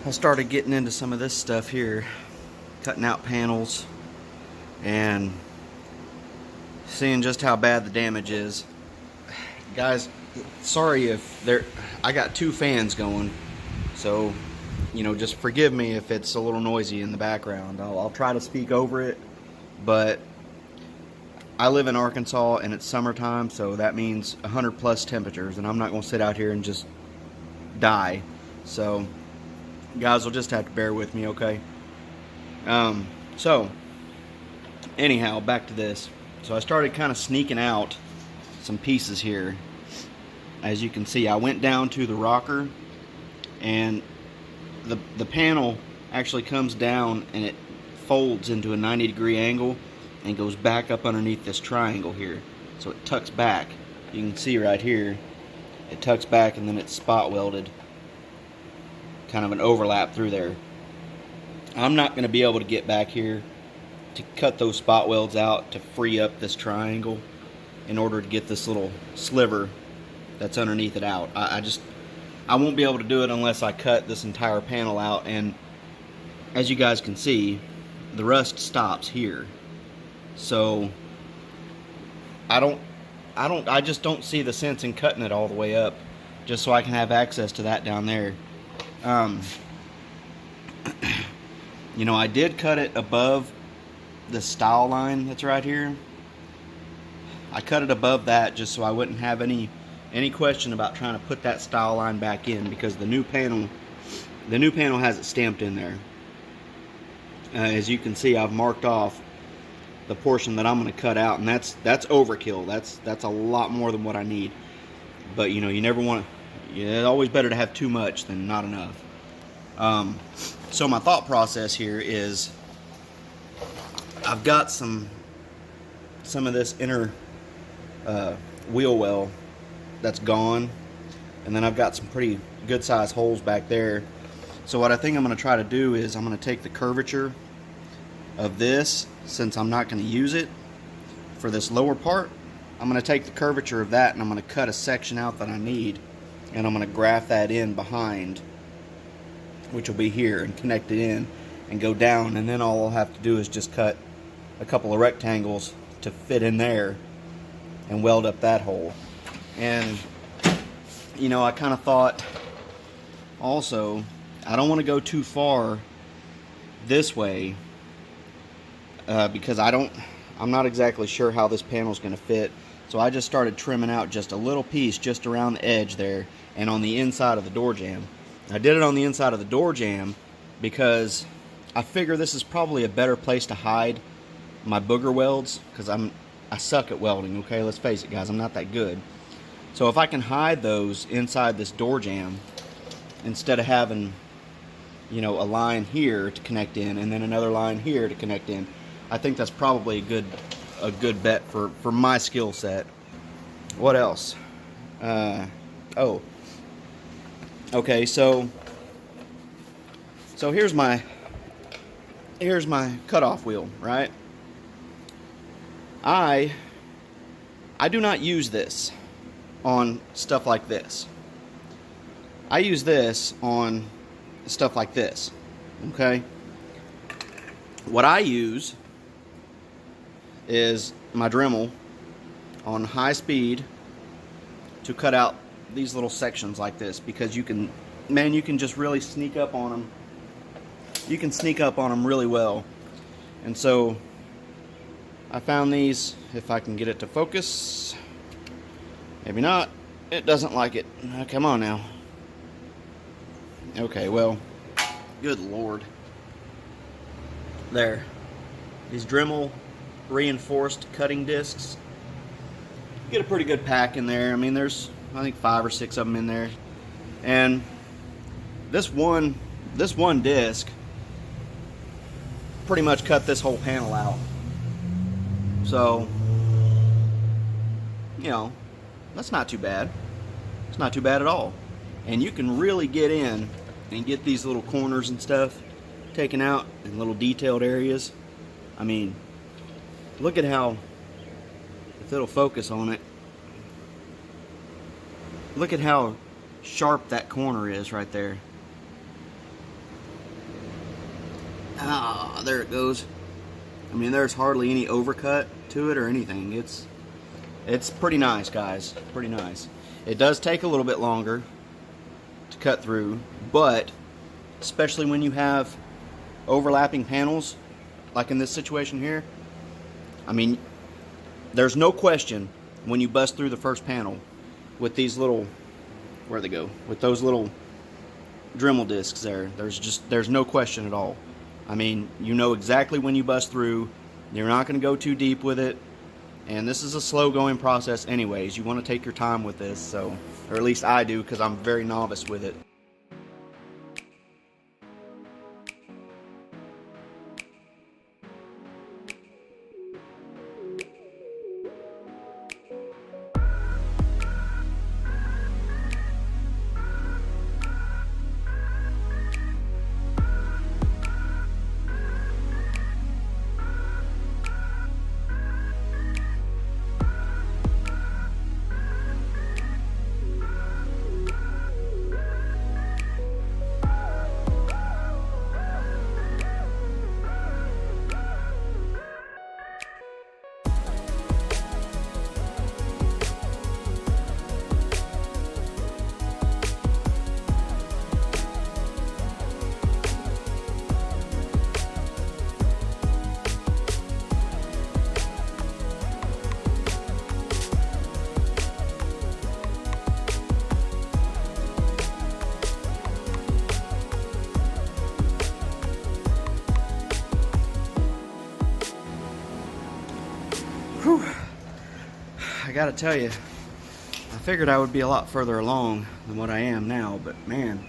I started getting into some of this stuff here, cutting out panels and seeing just how bad the damage is. Guys, sorry if I got two fans going, so just forgive me if it's a little noisy in the background. I'll try to speak over it, but I live in Arkansas and it's summertime, so that means 100 plus temperatures, and I'm not going to sit out here and just die. So guys will just have to bear with me, okay? So anyhow, back to this. So I started kind of sneaking out some pieces here. As you can see, I went down to the rocker, and the panel actually comes down and it folds into a 90-degree angle and goes back up underneath this triangle here. So it tucks back. You can see right here, it tucks back and then it's spot welded. Kind of an overlap through there. I'm not going to be able to get back here to cut those spot welds out to free up this triangle in order to get this little sliver that's underneath it out. I won't be able to do it unless I cut this entire panel out, and as you guys can see, the rust stops here. So I just don't see the sense in cutting it all the way up just so I can have access to that down there. I did cut it above the style line that's right here. I cut it above that just so I wouldn't have any question about trying to put that style line back in, because the new panel has it stamped in there. As you can see, I've marked off the portion that I'm going to cut out, and that's overkill. That's a lot more than what I need. But you never want to. It's always better to have too much than not enough. So my thought process here is, I've got some of this inner wheel well that's gone, and then I've got some pretty good sized holes back there. So what I think I'm going to try to do is I'm going to take the curvature of this, since I'm not going to use it for this lower part. I'm going to take the curvature of that and I'm going to cut a section out that I need, and I'm going to graft that in behind, which will be here, and connect it in and go down, and then all I'll have to do is just cut a couple of rectangles to fit in there and weld up that hole. And I kind of thought also, I don't want to go too far this way, because I'm not exactly sure how this panel is going to fit. So I just started trimming out just a little piece just around the edge there and on the inside of the door jamb. I did it on the inside of the door jamb because I figure this is probably a better place to hide my booger welds, because I suck at welding, okay? Let's face it, guys, I'm not that good. So if I can hide those inside this door jamb, instead of having a line here to connect in and then another line here to connect in, I think that's probably a good bet for my skill set. What else? Oh, okay. So here's my cutoff wheel, right? I do not use this on stuff like this. I use this on stuff like this, okay? What I use is my Dremel on high speed to cut out these little sections like this, because you can just really sneak up on them. You can sneak up on them really well. And so I found these, if I can get it to focus. Maybe not. It doesn't like it. Come on now. Okay, well, good Lord. There. These Dremel reinforced cutting discs. Get a pretty good pack in there. I mean, there's, I think, 5 or 6 of them in there. And this one disc pretty much cut this whole panel out. So, that's not too bad. It's not too bad at all. And you can really get in and get these little corners and stuff taken out in little detailed areas. I mean, look at how, if it'll focus on it, look at how sharp that corner is right there. Ah, there it goes. I mean, there's hardly any overcut to it or anything. It's pretty nice, guys. Pretty nice. It does take a little bit longer to cut through, but especially when you have overlapping panels, like in this situation here, I mean, there's no question when you bust through the first panel with these little, where'd they go? With those little Dremel discs there, there's no question at all. I mean, you know exactly when you bust through. You're not going to go too deep with it. And this is a slow going process anyways. You want to take your time with this, so, or at least I do, because I'm very novice with it. Whew. I gotta tell you, I figured I would be a lot further along than what I am now, but man,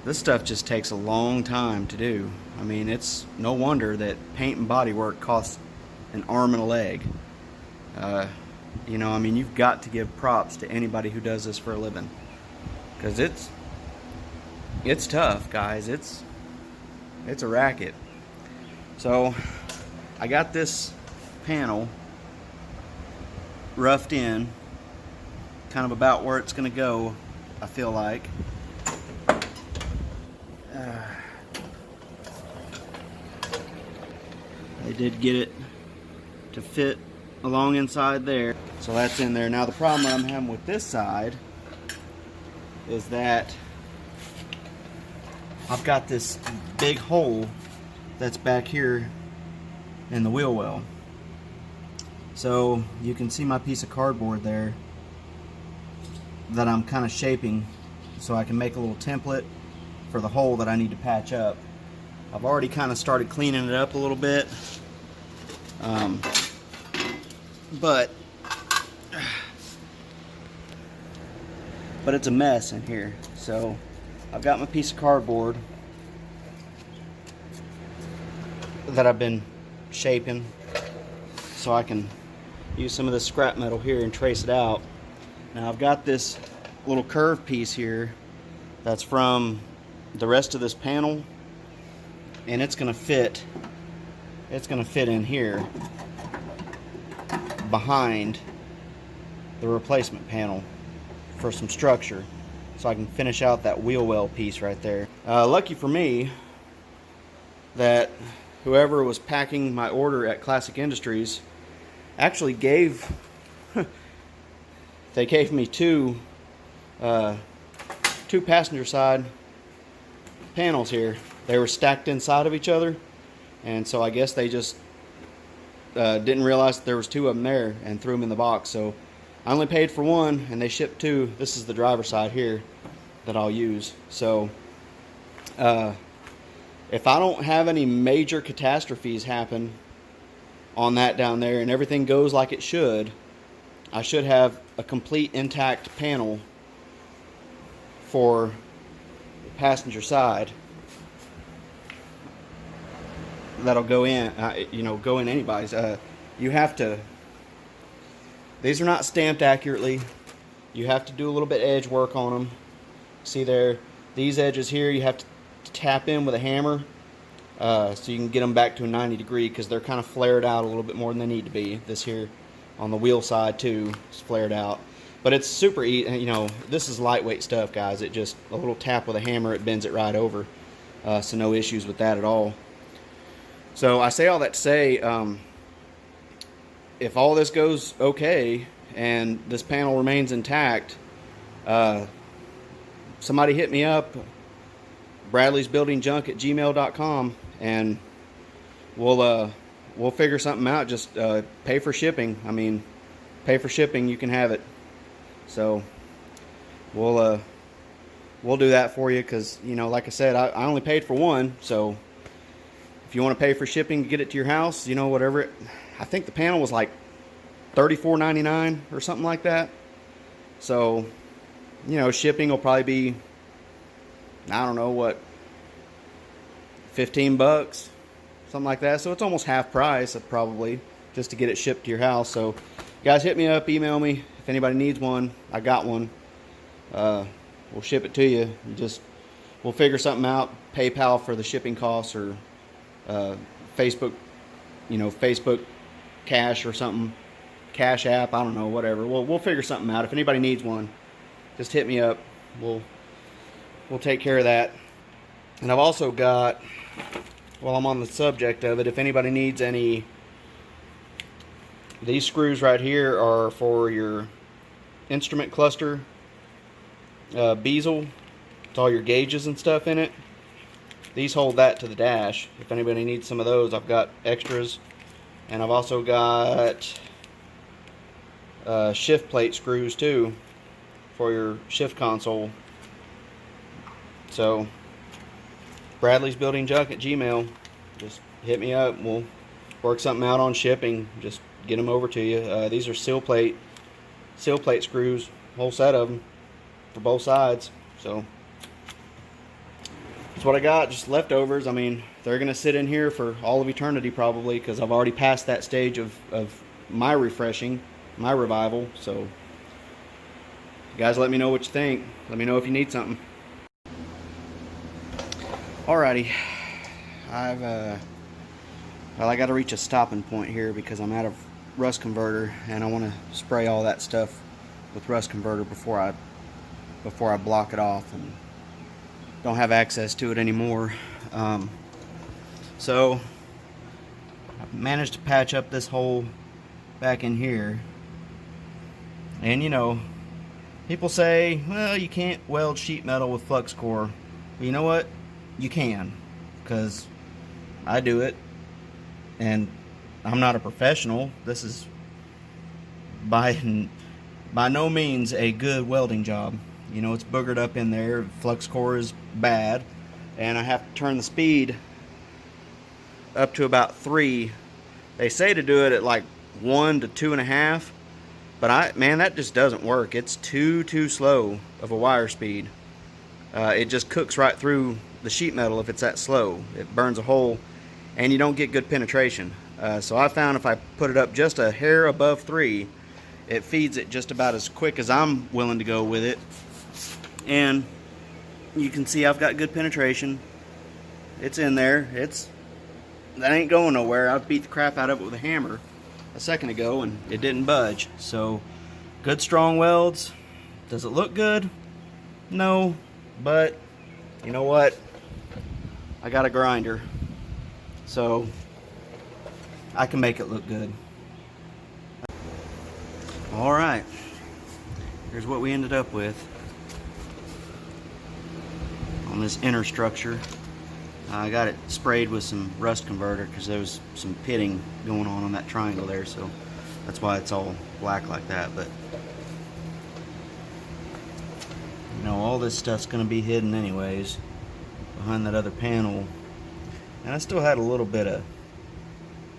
this stuff just takes a long time to do. I mean, it's no wonder that paint and body work costs an arm and a leg. You know, I mean, you've got to give props to anybody who does this for a living, because it's tough, guys. It's a racket. So I got this panel roughed in, kind of about where it's going to go, I feel like. They did get it to fit along inside there, so that's in there. Now the problem I'm having with this side is that I've got this big hole that's back here in the wheel well. So you can see my piece of cardboard there that I'm kind of shaping so I can make a little template for the hole that I need to patch up. I've already kind of started cleaning it up a little bit, but it's a mess in here. So I've got my piece of cardboard that I've been shaping so I can use some of this scrap metal here and trace it out. Now I've got this little curved piece here that's from the rest of this panel, and it's gonna fit in here behind the replacement panel for some structure, so I can finish out that wheel well piece right there. Lucky for me that whoever was packing my order at Classic Industries actually gave they gave me two passenger side panels here. They were stacked inside of each other, and so I guess they just didn't realize that there was two of them there and threw them in the box. So I only paid for one and they shipped two. This is the driver's side here that I'll use. So if I don't have any major catastrophes happen on that down there and everything goes like it should, I should have a complete intact panel for the passenger side that'll go in, go in anybody's. You have to, these are not stamped accurately. You have to do a little bit of edge work on them. See there, these edges here you have to tap in with a hammer so you can get them back to a 90 degree, because they're kind of flared out a little bit more than they need to be. This here on the wheel side too is flared out, but it's super easy. This is lightweight stuff, guys. It just, a little tap with a hammer, it bends it right over, so no issues with that at all. So I say all that to say, if all this goes okay and this panel remains intact, somebody hit me up, bradleysbuildingjunk@gmail.com, and we'll figure something out. Just pay for shipping. I mean, pay for shipping, you can have it. So we'll do that for you, because, you know, like I said, I only paid for one. So if you want to pay for shipping to get it to your house, you know, whatever I think the panel was like $34.99 or something like that. So, you know, shipping will probably be, I don't know what, 15 bucks, something like that. So it's almost half price, probably, just to get it shipped to your house. So guys, hit me up, email me if anybody needs one. I got one. We'll ship it to you. We'll figure something out. PayPal for the shipping costs, or Facebook, you know, Facebook Cash or something, Cash App. I don't know, whatever. We'll figure something out. If anybody needs one, just hit me up. We'll take care of that. And I've also got, while I'm on the subject of it, if anybody needs any, these screws right here are for your instrument cluster bezel. It's all your gauges and stuff in it. These hold that to the dash. If anybody needs some of those, I've got extras. And I've also got shift plate screws too, for your shift console. So bradleysbuildingjunk@gmail. Just hit me up. We'll work something out on shipping. Just get them over to you. These are seal plate screws, whole set of them for both sides. So that's what I got, just leftovers. I mean, they're gonna sit in here for all of eternity probably, because I've already passed that stage of my refreshing, my revival. So guys, let me know what you think. Let me know if you need something. Alrighty, well, I got to reach a stopping point here because I'm out of rust converter, and I want to spray all that stuff with rust converter before I block it off and don't have access to it anymore. So I managed to patch up this hole back in here, and you know, people say, well, you can't weld sheet metal with flux core. Well, you know what? You can, because I do it, and I'm not a professional. This is by no means a good welding job. You know, it's boogered up in there. Flux core is bad, and I have to turn the speed up to about 3. They say to do it at like 1 to 2.5, but man, that just doesn't work. It's too slow of a wire speed. It just cooks right through the sheet metal if it's that slow. It burns a hole, and you don't get good penetration. So I found if I put it up just a hair above 3, it feeds it just about as quick as I'm willing to go with it. And you can see I've got good penetration. It's in there. That ain't going nowhere. I beat the crap out of it with a hammer a second ago, and it didn't budge. So good strong welds. Does it look good? No, but you know what? I got a grinder, so I can make it look good. Alright, here's what we ended up with on this inner structure. I got it sprayed with some rust converter because there was some pitting going on that triangle there, so that's why it's all black like that. But you know, all this stuff's going to be hidden anyways behind that other panel. And I still had a little bit of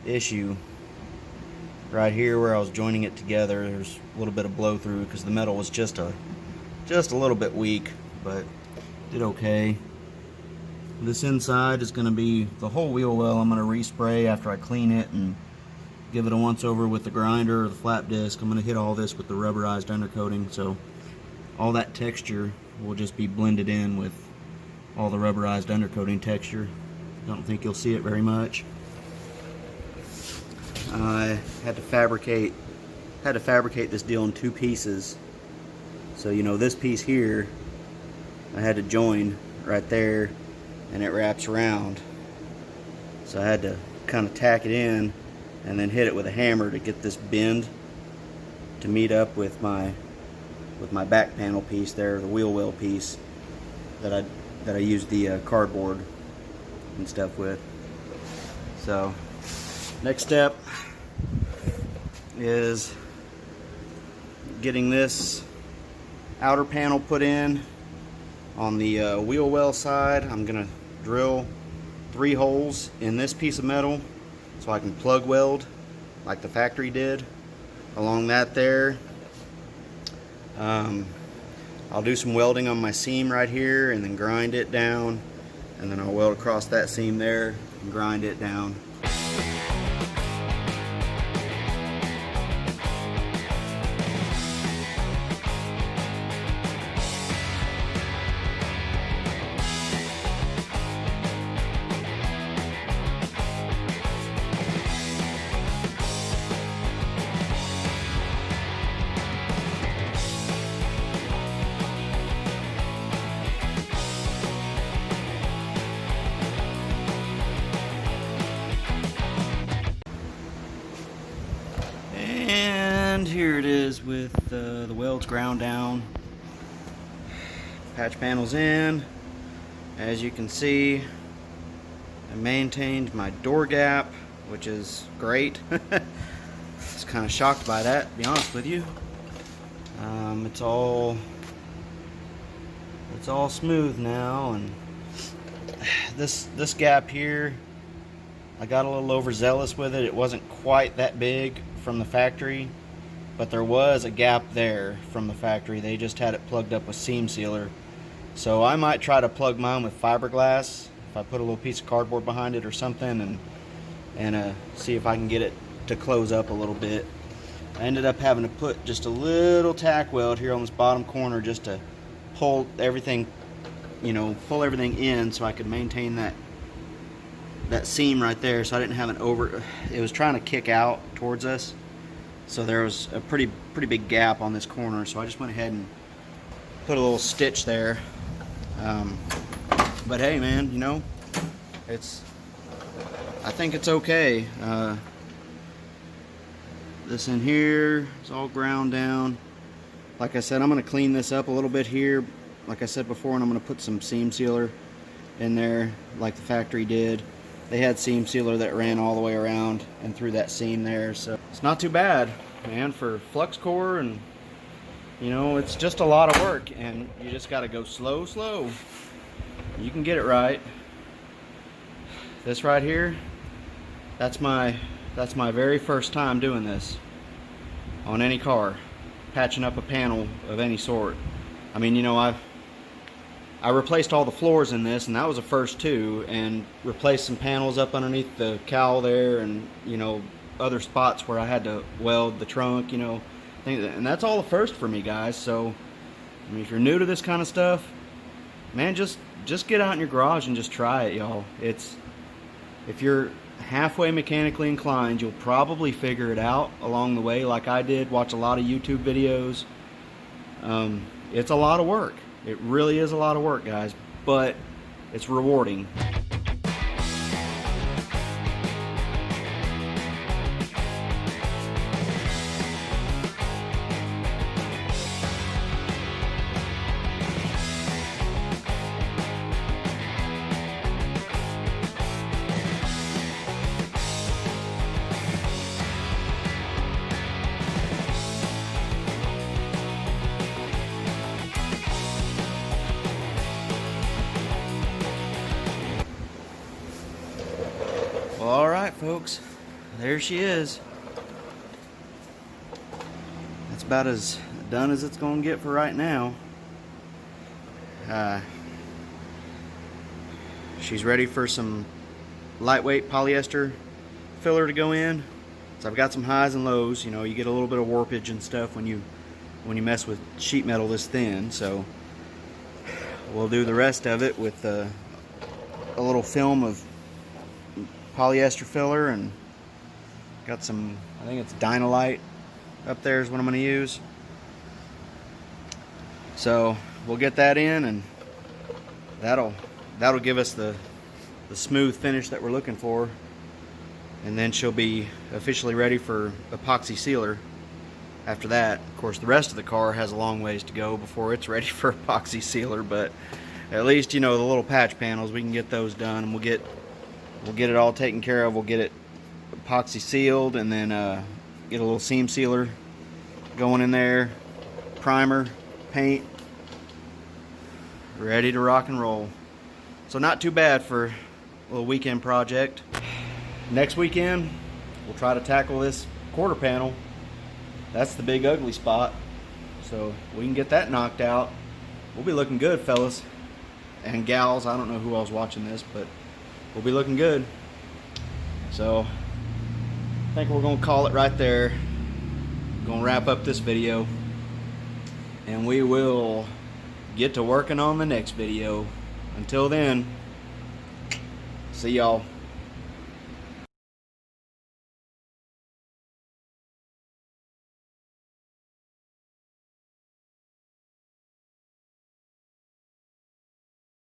issue right here where I was joining it together. There's a little bit of blow through because the metal was just a little bit weak, but did okay. This inside is going to be the whole wheel well. I'm going to respray after I clean it and give it a once over with the grinder or the flap disc. I'm going to hit all this with the rubberized undercoating, so all that texture will just be blended in with all the rubberized undercoating texture. Don't think you'll see it very much. I had to fabricate this deal in 2 pieces. So you know, this piece here I had to join right there, and it wraps around. So I had to kind of tack it in and then hit it with a hammer to get this bend to meet up with my back panel piece there, the wheel well piece that I used the cardboard and stuff with. So next step is getting this outer panel put in on the wheel well side. I'm gonna drill 3 holes in this piece of metal so I can plug weld like the factory did along that there. I'll do some welding on my seam right here and then grind it down, and then I'll weld across that seam there and grind it down. And here it is with the welds ground down. Patch panels in. As you can see, I maintained my door gap, which is great. I was kind of shocked by that, to be honest with you. It's all smooth now, and this gap here, I got a little overzealous with it. It wasn't quite that big from the factory, but there was a gap there from the factory. They just had it plugged up with seam sealer. So I might try to plug mine with fiberglass if I put a little piece of cardboard behind it or something, and see if I can get it to close up a little bit. I ended up having to put just a little tack weld here on this bottom corner just to pull everything, pull everything in so I could maintain that seam right there, so I didn't have it was trying to kick out towards us, so there was a pretty big gap on this corner, so I just went ahead and put a little stitch there. But hey man, I think it's okay. This in here is all ground down. Like I said, I'm going to clean this up a little bit here, like I said before, and I'm going to put some seam sealer in there like the factory did. They had seam sealer that ran all the way around and through that seam there, so it's not too bad, man, for flux core. And it's just a lot of work, and you just got to go slow. You can get it right. This right here, that's my very first time doing this on any car, patching up a panel of any sort. I mean, I replaced all the floors in this, and that was a first too, and replaced some panels up underneath the cowl there, and other spots where I had to weld the trunk, and that's all a first for me, guys. So I mean, if you're new to this kind of stuff, man, just get out in your garage and just try it, y'all. If you're halfway mechanically inclined, you'll probably figure it out along the way, like I did. Watch a lot of YouTube videos. It's a lot of work. It really is a lot of work, guys, but it's rewarding. Alright folks, there she is. That's about as done as it's going to get for right now. She's ready for some lightweight polyester filler to go in. So I've got some highs and lows. You get a little bit of warpage and stuff when you mess with sheet metal this thin. So we'll do the rest of it with a little film of polyester filler, and got some, I think it's Dynalite up there is what I'm going to use. So we'll get that in, and that'll give us the smooth finish that we're looking for. and then she'll be officially ready for epoxy sealer after that. Of course, the rest of the car has a long ways to go before it's ready for epoxy sealer, but at least, you know, the little patch panels, we can get those done, and we'll get it all taken care of. We'll get it epoxy sealed, and then get a little seam sealer going in there, primer, paint, ready to rock and roll. So not too bad for a little weekend project. Next weekend, we'll try to tackle this quarter panel. That's the big ugly spot. So we can get that knocked out. We'll be looking good, fellas and gals. I don't know who else watching this, but we'll be looking good. So I think we're gonna call it right there. Gonna wrap up this video, and we will get to working on the next video. Until then, see y'all.